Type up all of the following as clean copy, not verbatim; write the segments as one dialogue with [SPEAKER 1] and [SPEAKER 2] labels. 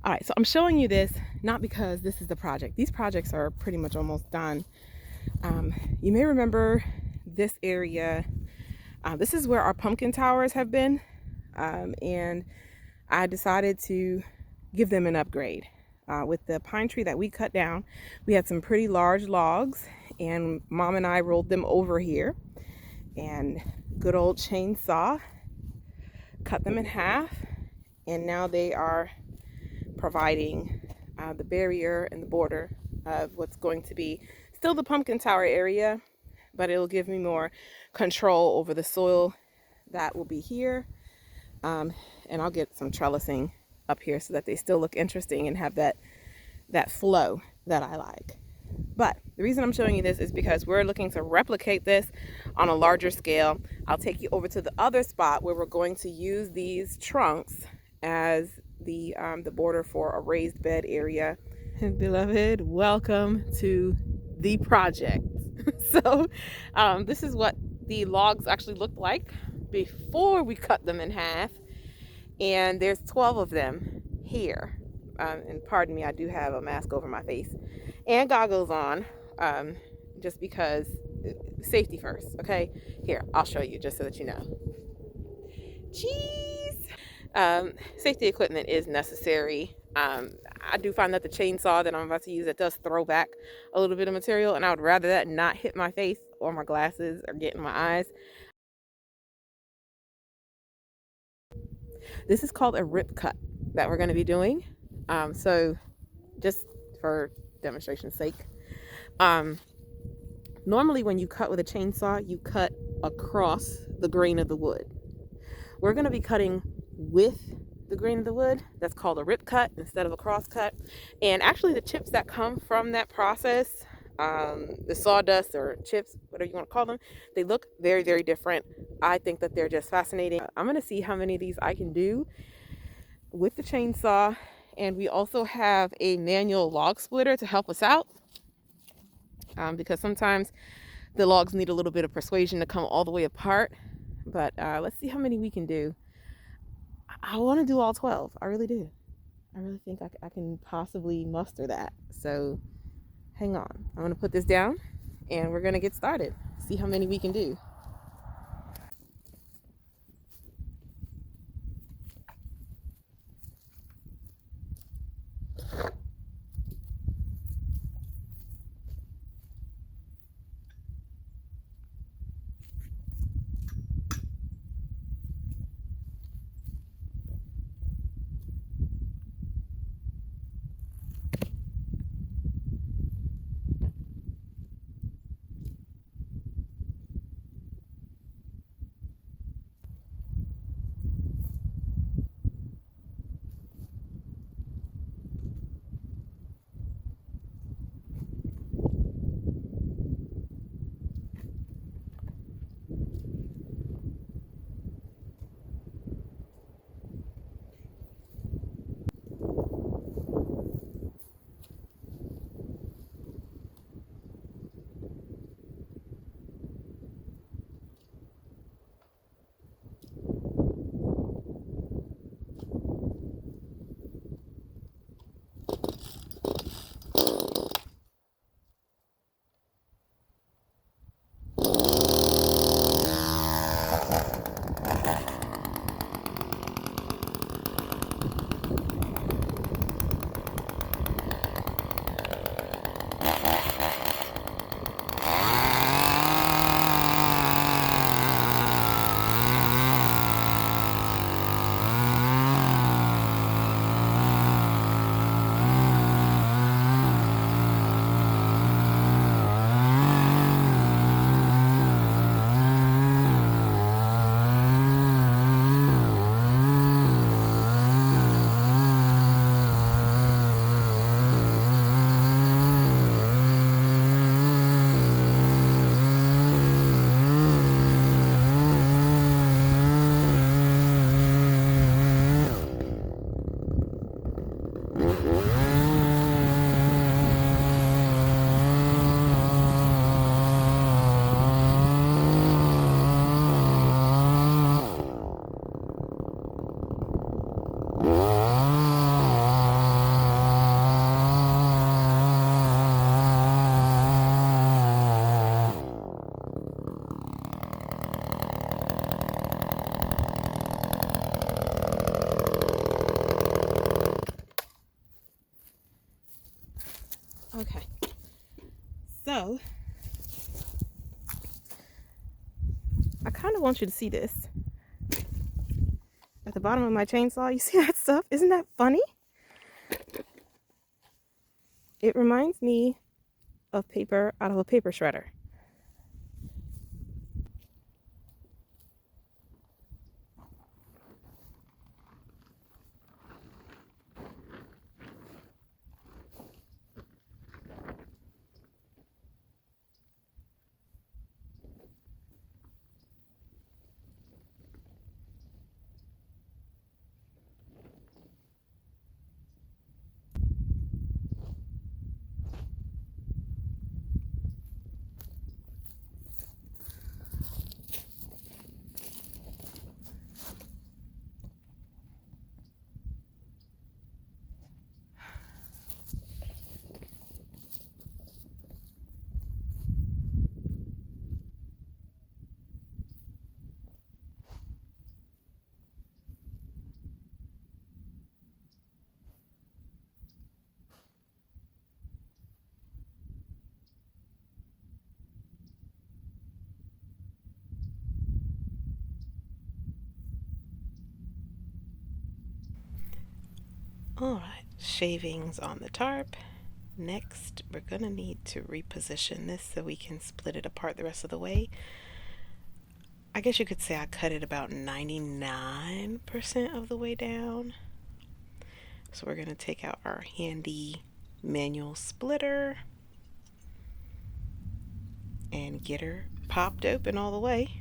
[SPEAKER 1] All right, so I'm showing you this not because this is the project. These projects are pretty much almost done. You may remember this area. This is where our pumpkin towers have been, and I decided to give them an upgrade. With the pine tree that we cut down, we had some pretty large logs, and Mom and I rolled them over here, and good old chainsaw cut them in half, and now they are providing the barrier and the border of what's going to be still the pumpkin tower area, but it'll give me more control over the soil that will be here. And I'll get some trellising up here so that they still look interesting and have that flow that I like. But the reason I'm showing you this is because we're looking to replicate this on a larger scale. I'll take you over to the other spot where we're going to use these trunks as the border for a raised bed area. And beloved, welcome to the project. So this is what the logs actually looked like before we cut them in half, and there's 12 of them here. And pardon me, I do have a mask over my face and goggles on, just because safety first. Okay, here, I'll show you just so that you know. Jeez. Safety equipment is necessary. I do find that the chainsaw that I'm about to use, it does throw back a little bit of material, and I would rather that not hit my face or my glasses or get in my eyes. This is called a rip cut that we're going to be doing. So just for demonstration's sake, normally when you cut with a chainsaw, you cut across the grain of the wood. We're going to be cutting with the grain of the wood. That's called a rip cut instead of a cross cut. And actually the chips that come from that process, the sawdust or chips, whatever you want to call them, they look very, very different. I think that they're just fascinating. I'm going to see how many of these I can do with the chainsaw. And we also have a manual log splitter to help us out, because sometimes the logs need a little bit of persuasion to come all the way apart. But let's see how many we can do. I want to do all 12. I really do. I really think I can possibly muster that. So hang on. I'm going to put this down and we're going to get started. See how many we can do. Okay, so I kind of want you to see this. At the bottom of my chainsaw, you see that stuff? Isn't that funny? It reminds me of paper out of a paper shredder. All right, shavings on the tarp. Next, we're gonna need to reposition this so we can split it apart the rest of the way. I guess you could say I cut it about 99% of the way down. So we're gonna take out our handy manual splitter and get her popped open all the way.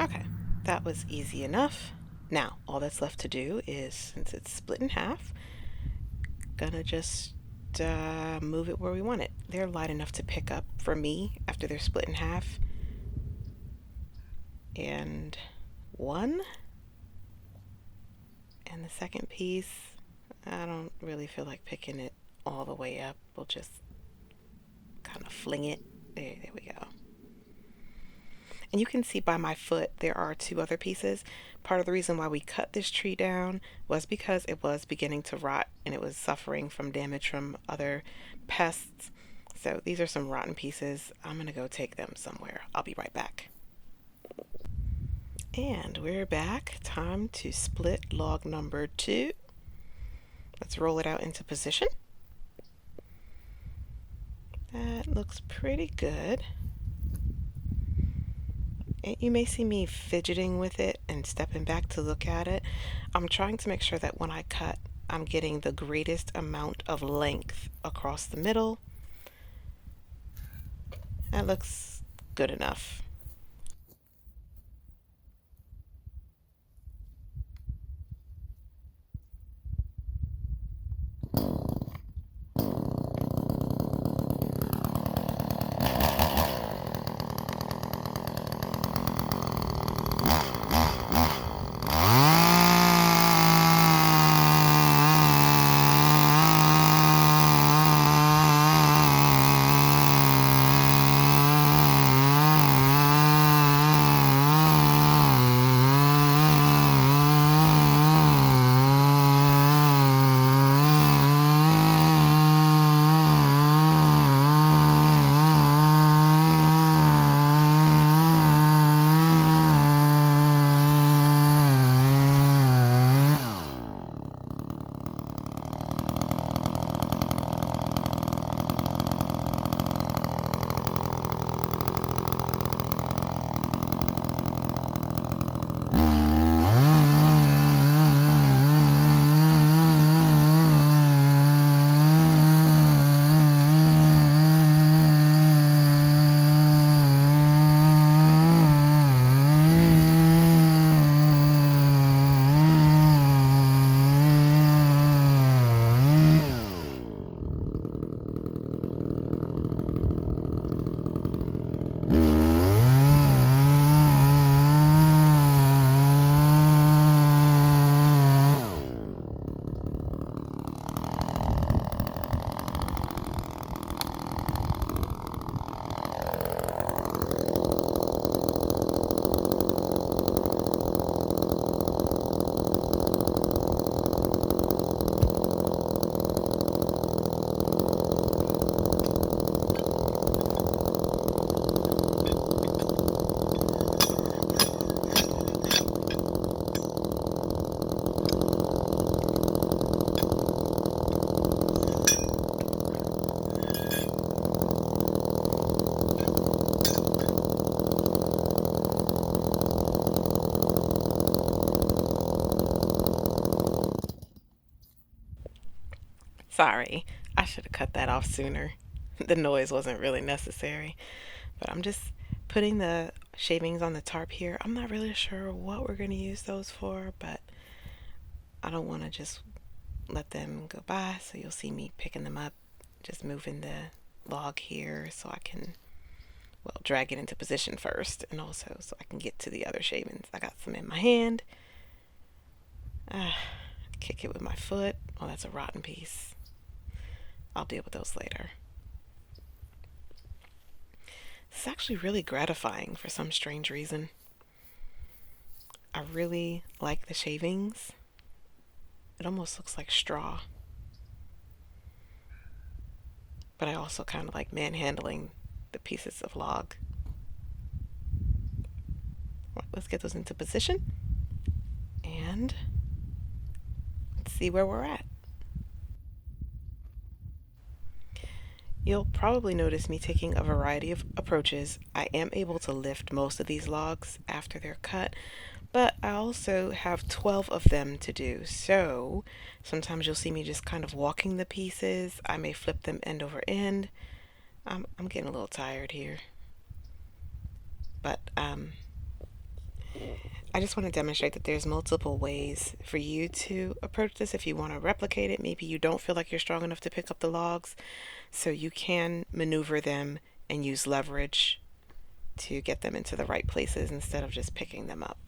[SPEAKER 1] Okay, that was easy enough. Now, all that's left to do is, since it's split in half, gonna just move it where we want it. They're light enough to pick up for me after they're split in half. And one. And the second piece, I don't really feel like picking it all the way up. We'll just kind of fling it. There we go. And you can see by my foot there are two other pieces. Part of the reason why we cut this tree down was because it was beginning to rot and it was suffering from damage from other pests. So these are some rotten pieces. I'm gonna go take them somewhere. I'll be right back. And we're back. Time to split log number 2. Let's roll it out into position. That looks pretty good. You may see me fidgeting with it and stepping back to look at it. I'm trying to make sure that when I cut, I'm getting the greatest amount of length across the middle. That looks good enough. Sorry, I should have cut that off sooner. The noise wasn't really necessary. But I'm just putting the shavings on the tarp here. I'm not really sure what we're going to use those for, but I don't want to just let them go by. So you'll see me picking them up, just moving the log here so I can, well, drag it into position first, and also so I can get to the other shavings. I got some in my hand. Kick it with my foot. Oh, that's a rotten piece. I'll deal with those later. It's actually really gratifying for some strange reason. I really like the shavings. It almost looks like straw. But I also kind of like manhandling the pieces of log. Right, let's get those into position and let's see where we're at. You'll probably notice me taking a variety of approaches. I am able to lift most of these logs after they're cut, but I also have 12 of them to do. So sometimes you'll see me just kind of walking the pieces. I may flip them end over end. I'm getting a little tired here. But I just want to demonstrate that there's multiple ways for you to approach this. If you want to replicate it, maybe you don't feel like you're strong enough to pick up the logs, so you can maneuver them and use leverage to get them into the right places instead of just picking them up.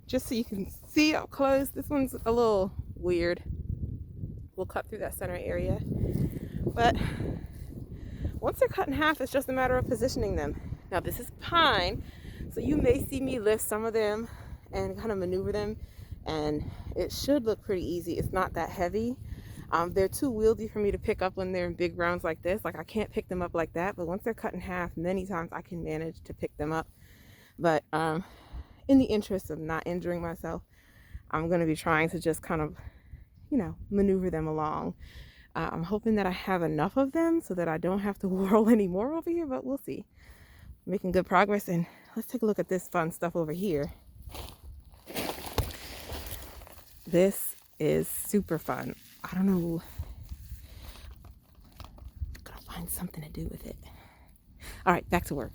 [SPEAKER 1] Just so you can see up close, this one's a little weird. We'll cut through that center area, but once they're cut in half, it's just a matter of positioning them. Now this is pine, so you may see me lift some of them and kind of maneuver them, and it should look pretty easy. It's not that heavy. They're too wieldy for me to pick up when they're in big rounds like this. Like I can't pick them up like that, but once they're cut in half, many times I can manage to pick them up. But in the interest of not injuring myself, I'm going to be trying to just kind of, maneuver them along. I'm hoping that I have enough of them so that I don't have to whirl any more over here, but we'll see. Making good progress, and let's take a look at this fun stuff over here. This is super fun. I don't know. I'm gonna find something to do with it. All right, back to work.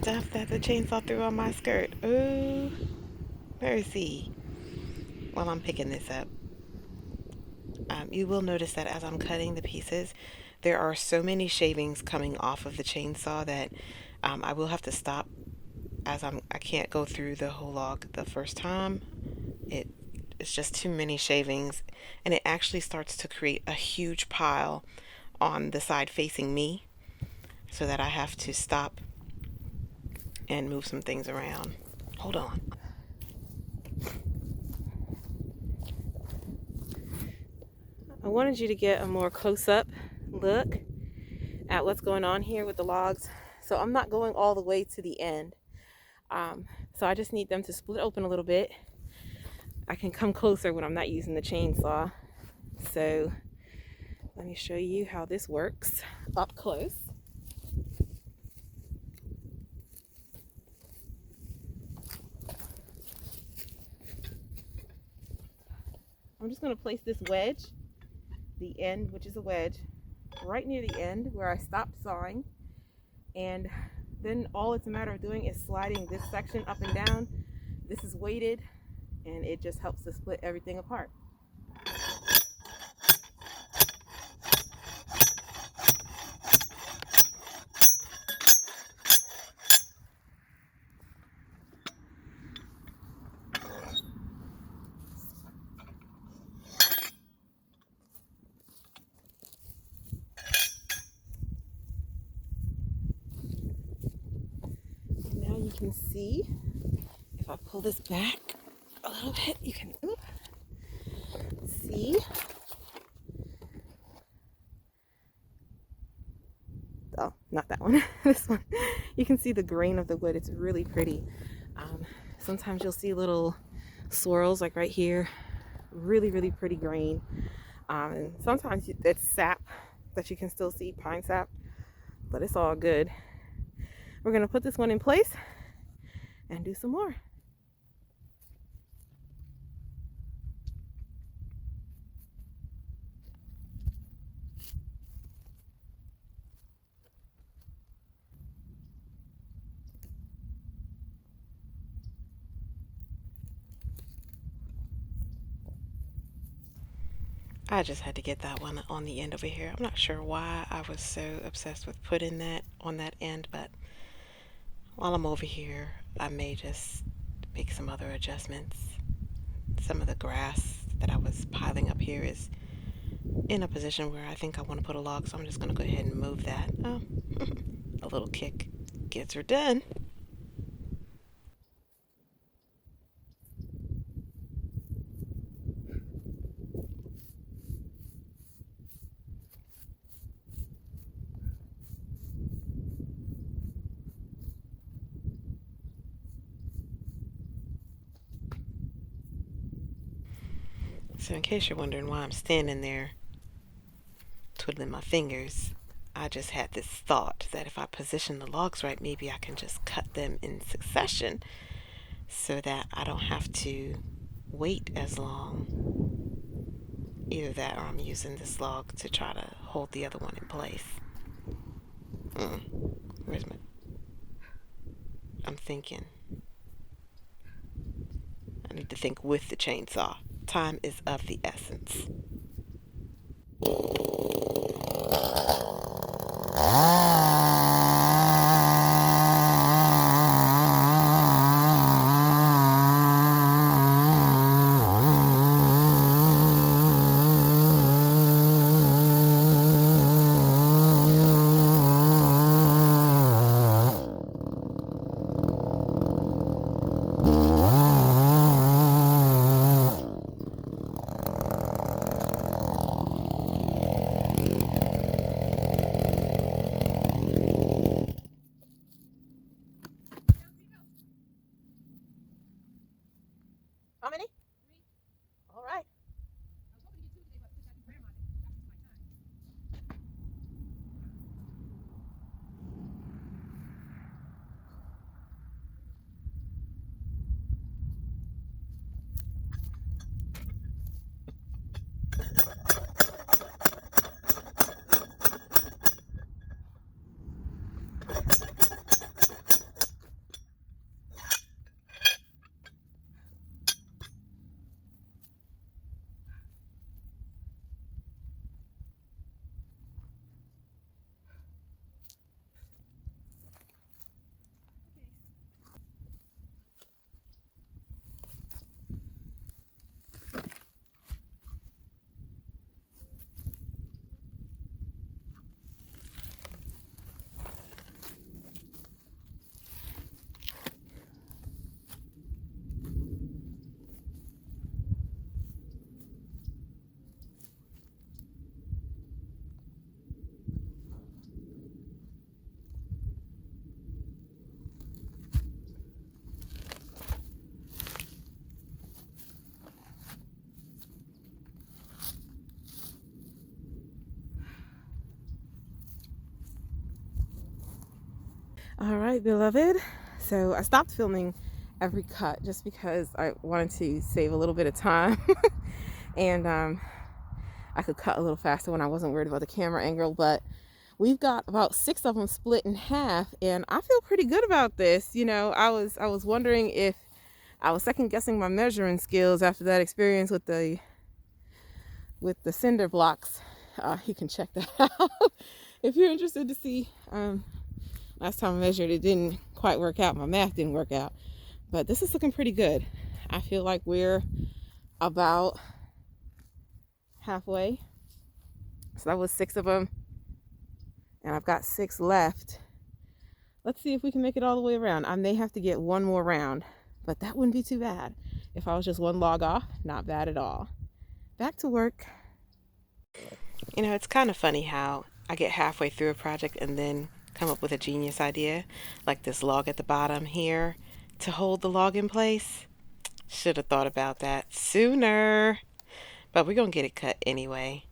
[SPEAKER 1] Stuff that the chainsaw threw on my skirt. Ooh, mercy. While I'm picking this up, you will notice that as I'm cutting the pieces, there are so many shavings coming off of the chainsaw that I will have to stop, as I can't go through the whole log the first time. It's just too many shavings, and it actually starts to create a huge pile on the side facing me, so that I have to stop and move some things around. Hold on. I wanted you to get a more close-up look at what's going on here with the logs. So I'm not going all the way to the end. So I just need them to split open a little bit. I can come closer when I'm not using the chainsaw. So let me show you how this works up close. I'm just going to place this wedge, the end, which is a wedge, right near the end where I stopped sawing. And then all it's a matter of doing is sliding this section up and down. This is weighted and it just helps to split everything apart. Now you can see, if I pull this back a little bit, you can see. Oh, not that one. This one. You can see the grain of the wood. It's really pretty. Sometimes you'll see little swirls like right here. Really, really pretty grain. And sometimes it's sap that you can still see, pine sap, but it's all good. We're going to put this one in place and do some more. I just had to get that one on the end over here. I'm not sure why I was so obsessed with putting that on that end, but while I'm over here, I may just make some other adjustments. Some of the grass that I was piling up here is in a position where I think I want to put a log, so I'm just going to go ahead and move that. Oh, a little kick gets her done. So in case you're wondering why I'm standing there twiddling my fingers, I just had this thought that if I position the logs right, maybe I can just cut them in succession so that I don't have to wait as long. Either that or I'm using this log to try to hold the other one in place. Where's my... I'm thinking. I need to think with the chainsaw. Time is of the essence. All right, beloved. So I stopped filming every cut just because I wanted to save a little bit of time and I could cut a little faster when I wasn't worried about the camera angle. But we've got about 6 of them split in half, and I feel pretty good about this. You know, I was wondering if I was second guessing my measuring skills after that experience with the cinder blocks. You can check that out if you're interested to see. Last time I measured, it didn't quite work out. My math didn't work out, but this is looking pretty good. I feel like we're about halfway. So that was 6 of them, and I've got 6 left. Let's see if we can make it all the way around. I may have to get one more round, but that wouldn't be too bad. If I was just one log off, not bad at all. Back to work. You know, it's kind of funny how I get halfway through a project and then come up with a genius idea, like this log at the bottom here to hold the log in place. Should have thought about that sooner, but we're gonna get it cut anyway.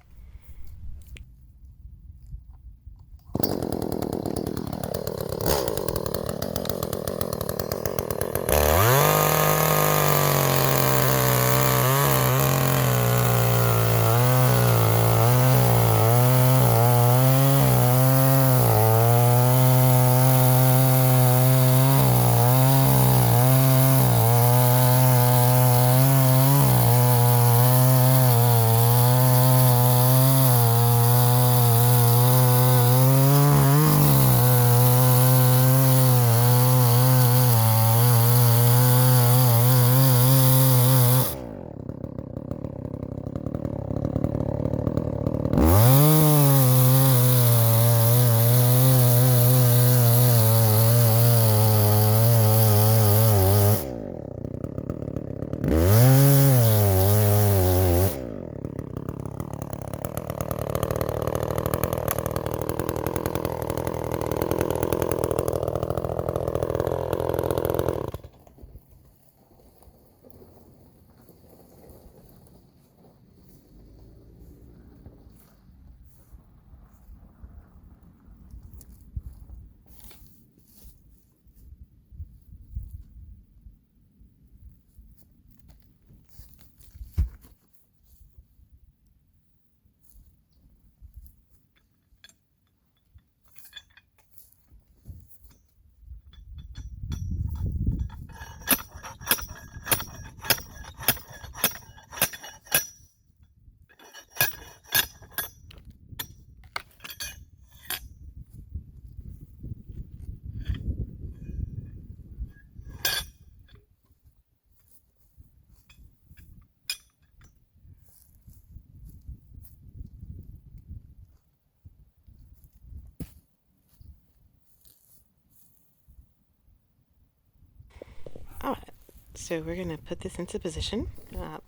[SPEAKER 1] All right, so we're gonna put this into position,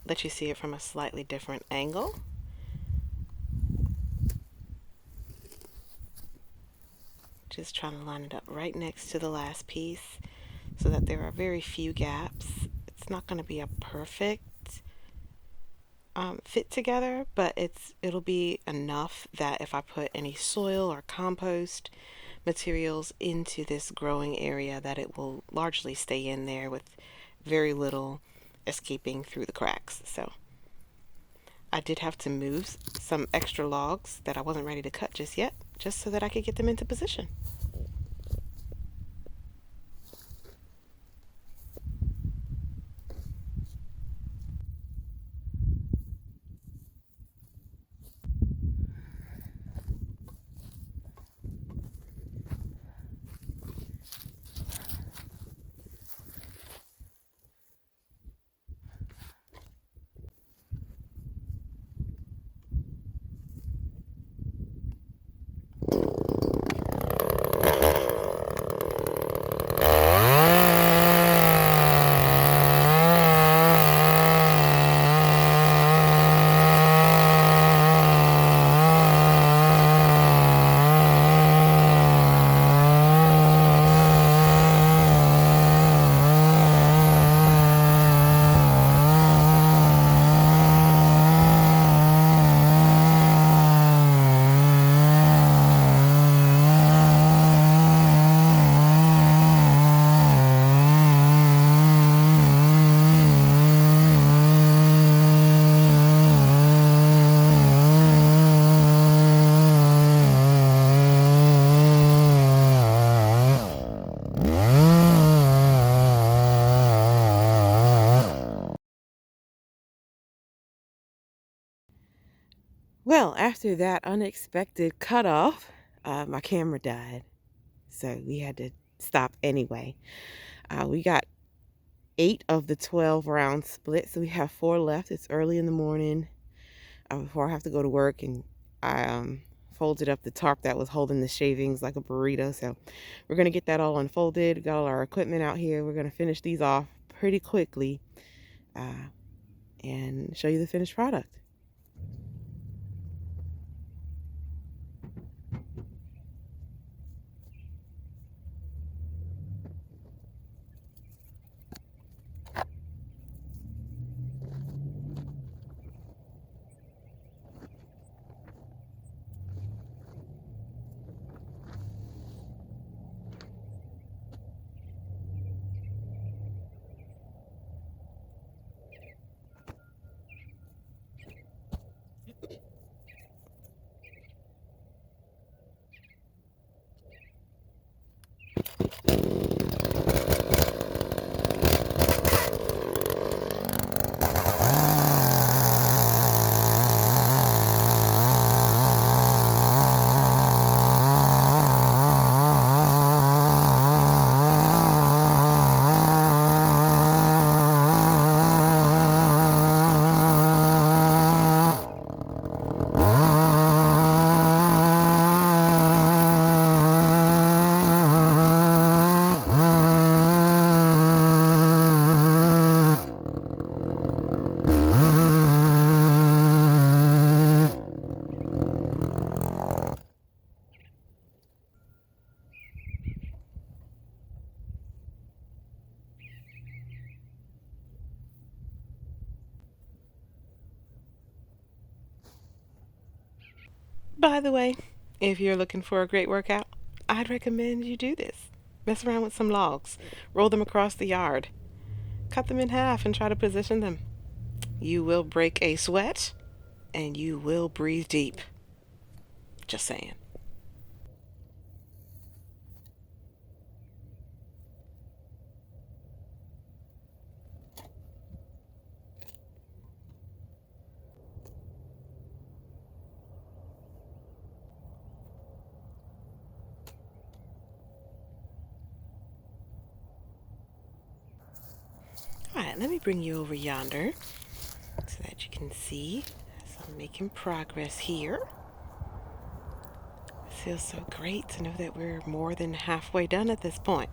[SPEAKER 1] let you see it from a slightly different angle. Just trying to line it up right next to the last piece so that there are very few gaps. It's not going to be a perfect fit together, but it'll be enough that if I put any soil or compost materials into this growing area, that it will largely stay in there with very little escaping through the cracks. So I did have to move some extra logs that I wasn't ready to cut just yet, just so that I could get them into position. Well, after that unexpected cutoff, my camera died. So we had to stop anyway. We got 8 of the 12 rounds split, so we have 4 left. It's early in the morning before I have to go to work, and I folded up the tarp that was holding the shavings like a burrito. So we're going to get that all unfolded. Got all our equipment out here. We're going to finish these off pretty quickly and show you the finished product. By the way, if you're looking for a great workout, I'd recommend you do this. Mess around with some logs, roll them across the yard, cut them in half and try to position them. You will break a sweat and you will breathe deep. Just saying. All right, let me bring you over yonder so that you can see as I'm making progress here. It feels so great to know that we're more than halfway done at this point.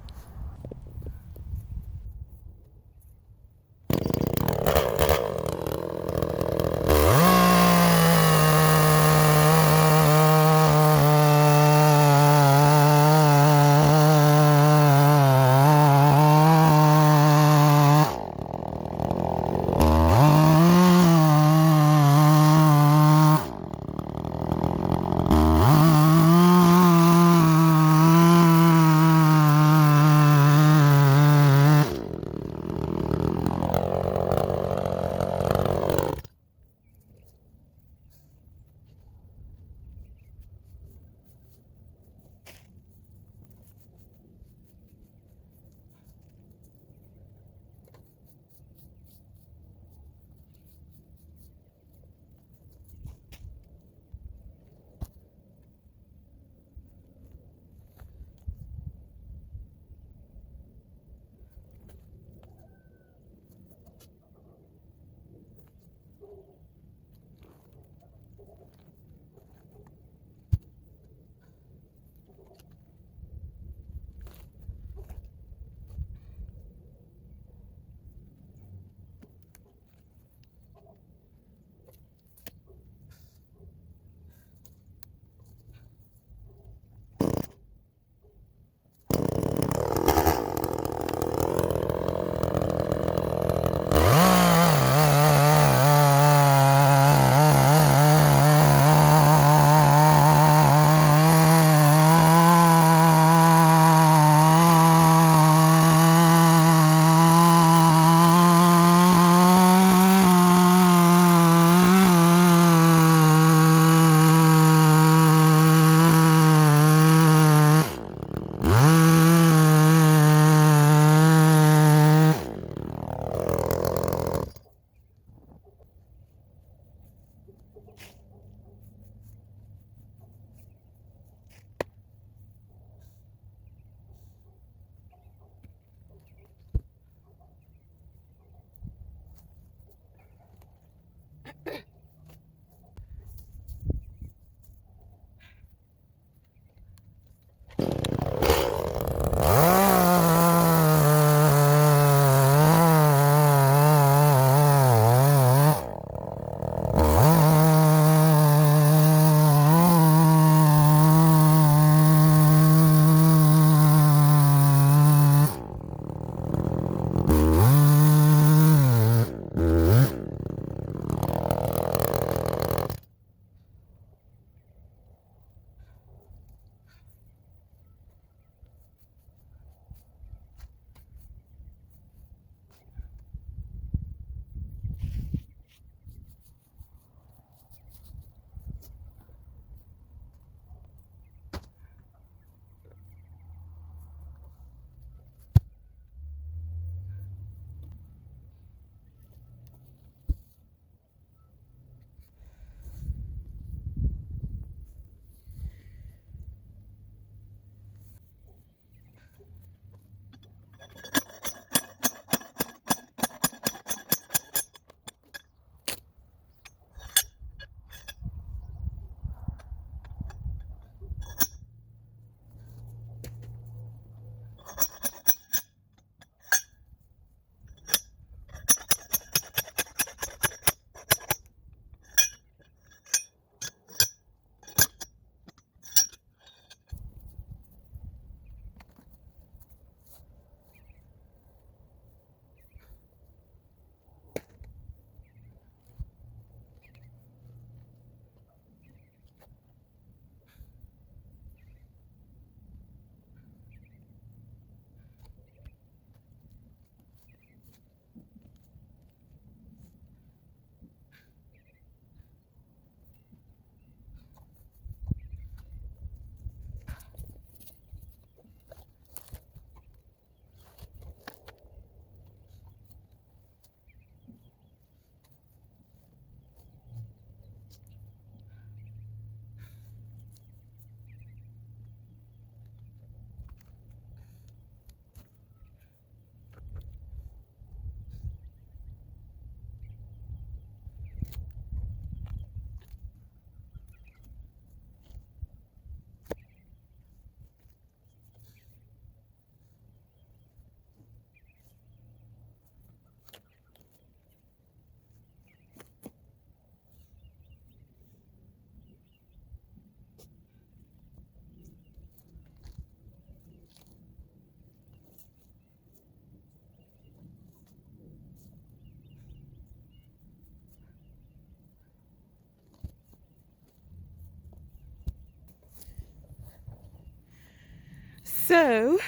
[SPEAKER 1] So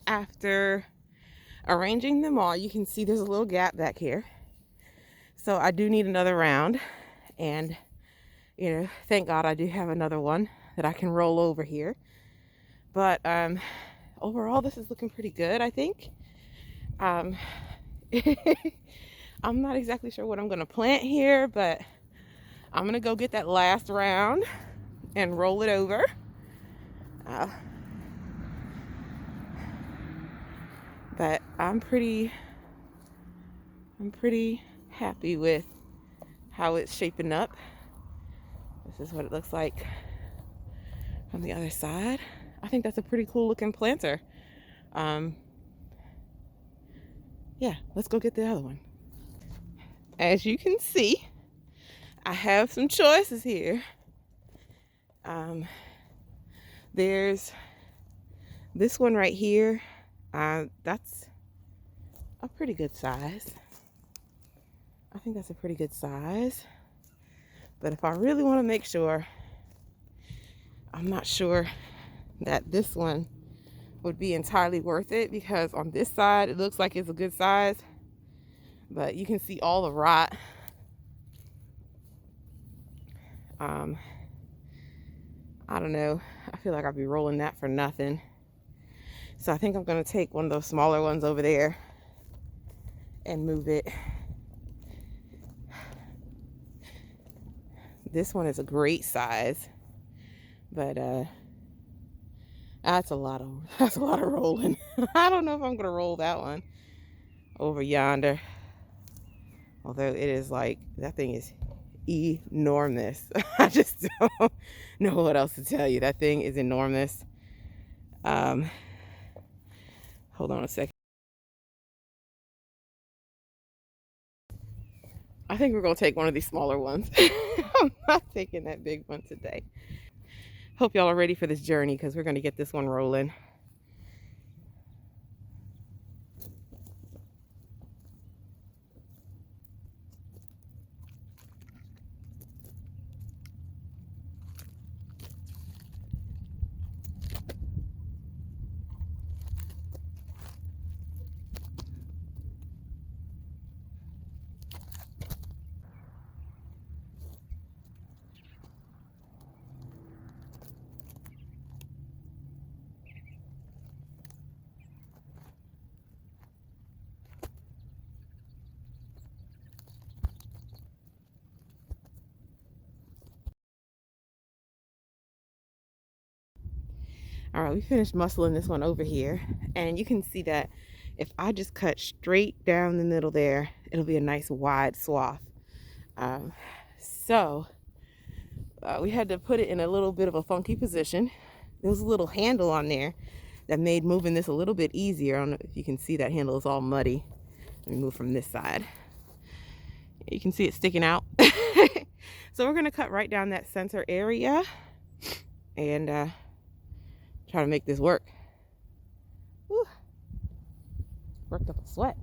[SPEAKER 1] after arranging them all, you can see there's a little gap back here. So I do need another round, and thank God I do have another one that I can roll over here. But overall, this is looking pretty good, I think. I'm not exactly sure what I'm gonna plant here, but I'm gonna go get that last round and roll it over. But I'm pretty happy with how it's shaping up. This is what it looks like from the other side. I think that's a pretty cool looking planter. Yeah, let's go get the other one. As you can see, I have some choices here. There's this one right here. That's a pretty good size. I think that's a pretty good size. But if I really want to make sure, I'm not sure that this one would be entirely worth it, because on this side it looks like it's a good size, but you can see all the rot. I don't know. I feel like I'd be rolling that for nothing. So I think I'm going to take one of those smaller ones over there and move it. This one is a great size, but that's a lot of rolling. I don't know if I'm going to roll that one over yonder. Although it is like, that thing is enormous. I just don't know what else to tell you. That thing is enormous. Hold on a second. I think we're going to take one of these smaller ones. I'm not taking that big one today. Hope y'all are ready for this journey, because we're going to get this one rolling. All right, we finished muscling this one over here, and you can see that if I just cut straight down the middle there, it'll be a nice wide swath. So we had to put it in a little bit of a funky position. There was a little handle on there that made moving this a little bit easier. I don't know if you can see that handle is all muddy. Let me move from this side. You can see it sticking out. So we're gonna cut right down that center area and try to make this work. Whew. Worked up a sweat.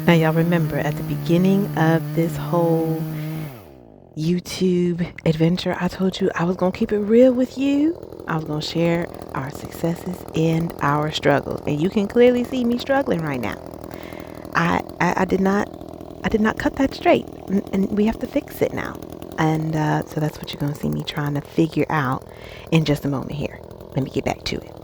[SPEAKER 1] Now, y'all remember at the beginning of this whole YouTube adventure, I told you I was going to keep it real with you. I was going to share our successes and our struggles. And you can clearly see me struggling right now. I did not cut that straight, and we have to fix it now. And so that's what you're going to see me trying to figure out in just a moment here. Let me get back to it.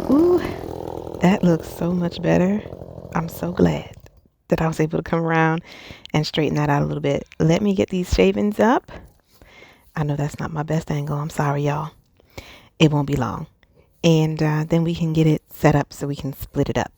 [SPEAKER 1] Ooh, that looks so much better. I'm so glad that I was able to come around and straighten that out a little bit. Let me get these shavings up. I know that's not my best angle. I'm sorry, y'all. It won't be long. And then we can get it set up so we can split it up.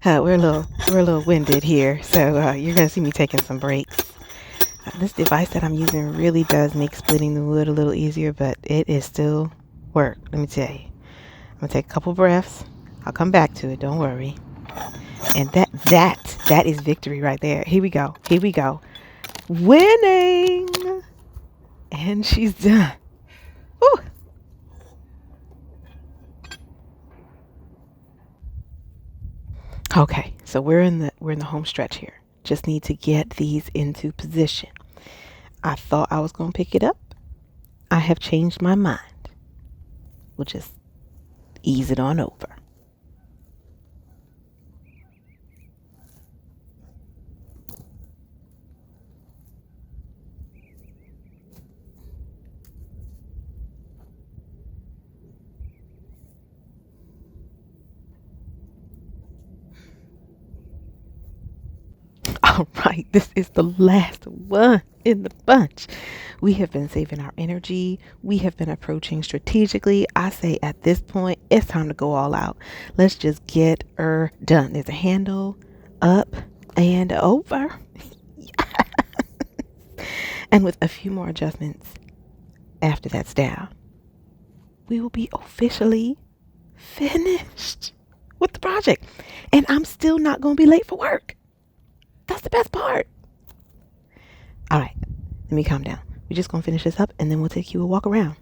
[SPEAKER 1] We're a little winded here, so you're gonna see me taking some breaks. This device that I'm using really does make splitting the wood a little easier, but it is still work. Let me tell you. I'm gonna take a couple breaths. I'll come back to it. Don't worry. And that is victory right there. Here we go. Here we go. Winning, and she's done. Woo. Okay, so we're in the home stretch here. Just need to get these into position. I thought I was going to pick it up. I have changed my mind. We'll just ease it on over. All right, this is the last one in the bunch. We have been saving our energy. We have been approaching strategically. I say at this point, it's time to go all out. Let's just get her done. There's a handle, up and over. And with a few more adjustments after that's down, we will be officially finished with the project. And I'm still not going to be late for work. That's the best part. All right, let me calm down. We're just going to finish this up and then we'll take you a walk around.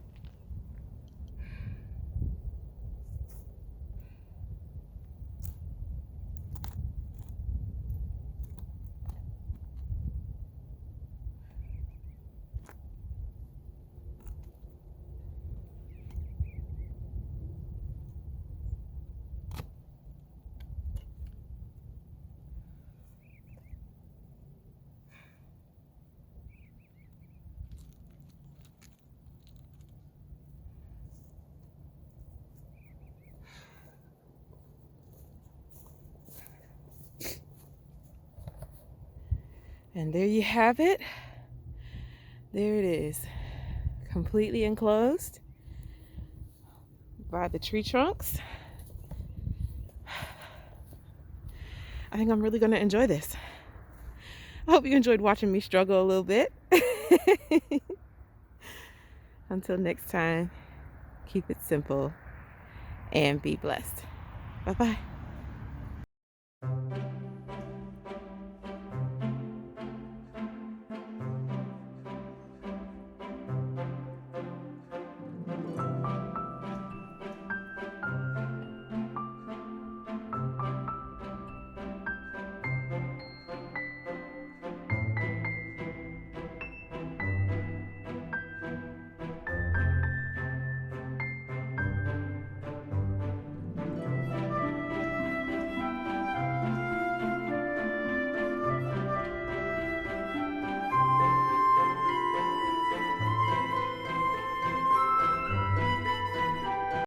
[SPEAKER 1] And there you have it. There it is, completely enclosed by the tree trunks. I think I'm really going to enjoy this. I hope you enjoyed watching me struggle a little bit. Until next time, keep it simple and be blessed. Bye-bye.